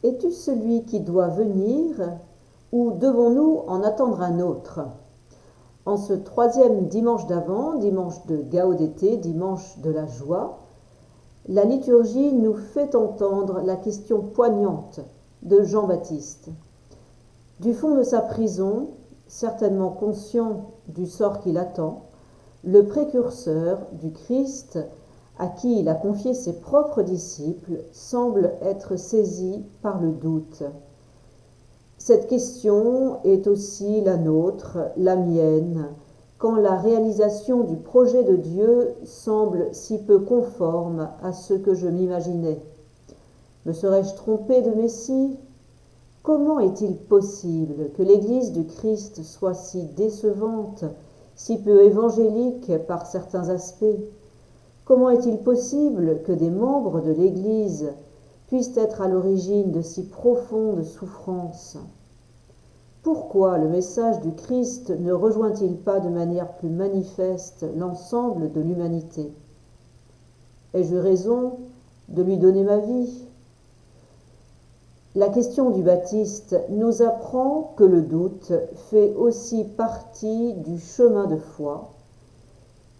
Es-tu celui qui doit venir ou devons-nous en attendre un autre ? En ce troisième dimanche d'Avent, dimanche de Gaudété, dimanche de la joie, la liturgie nous fait entendre la question poignante de Jean-Baptiste. Du fond de sa prison, certainement conscient du sort qui l'attend, le précurseur du Christ, à qui il a confié ses propres disciples, semble être saisi par le doute. Cette question est aussi la nôtre, la mienne, quand la réalisation du projet de Dieu semble si peu conforme à ce que je m'imaginais. Me serais-je trompé de Messie ? Comment est-il possible que l'Église du Christ soit si décevante, si peu évangélique par certains aspects ? Comment est-il possible que des membres de l'Église puissent être à l'origine de si profondes souffrances ? Pourquoi le message du Christ ne rejoint-il pas de manière plus manifeste l'ensemble de l'humanité ? Ai-je raison de lui donner ma vie ? La question du Baptiste nous apprend que le doute fait aussi partie du chemin de foi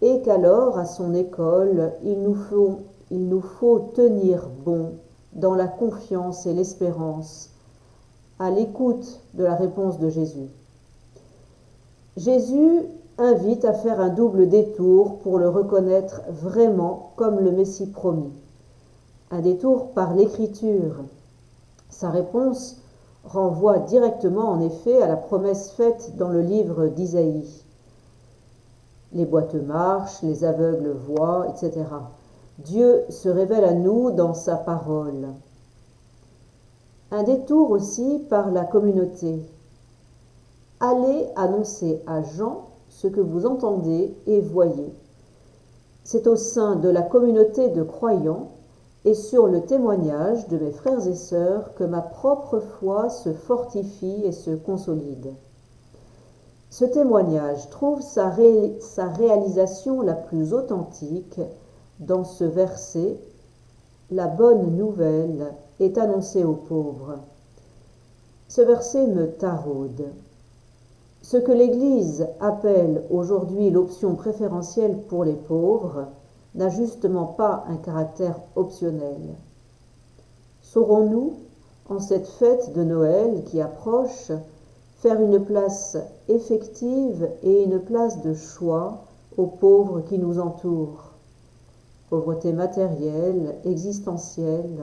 et qu'alors, à son école, il nous faut tenir bon dans la confiance et l'espérance, à l'écoute de la réponse de Jésus. Jésus invite à faire un double détour pour le reconnaître vraiment comme le Messie promis. Un détour par l'Écriture. Sa réponse renvoie directement en effet à la promesse faite dans le livre d'Isaïe. Les boiteux marchent, les aveugles voient, etc. Dieu se révèle à nous dans sa parole. Un détour aussi par la communauté. Allez annoncer à Jean ce que vous entendez et voyez. C'est au sein de la communauté de croyants et sur le témoignage de mes frères et sœurs que ma propre foi se fortifie et se consolide. Ce témoignage trouve sa réalisation la plus authentique dans ce verset « La bonne nouvelle est annoncée aux pauvres ». Ce verset me taraude. Ce que l'Église appelle aujourd'hui l'option préférentielle pour les pauvres n'a justement pas un caractère optionnel. Saurons-nous, en cette fête de Noël qui approche, faire une place effective et une place de choix aux pauvres qui nous entourent? Pauvreté matérielle, existentielle.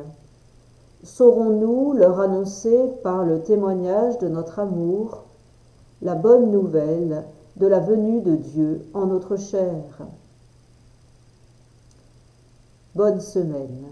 Saurons-nous leur annoncer par le témoignage de notre amour la bonne nouvelle de la venue de Dieu en notre chair? Bonne semaine.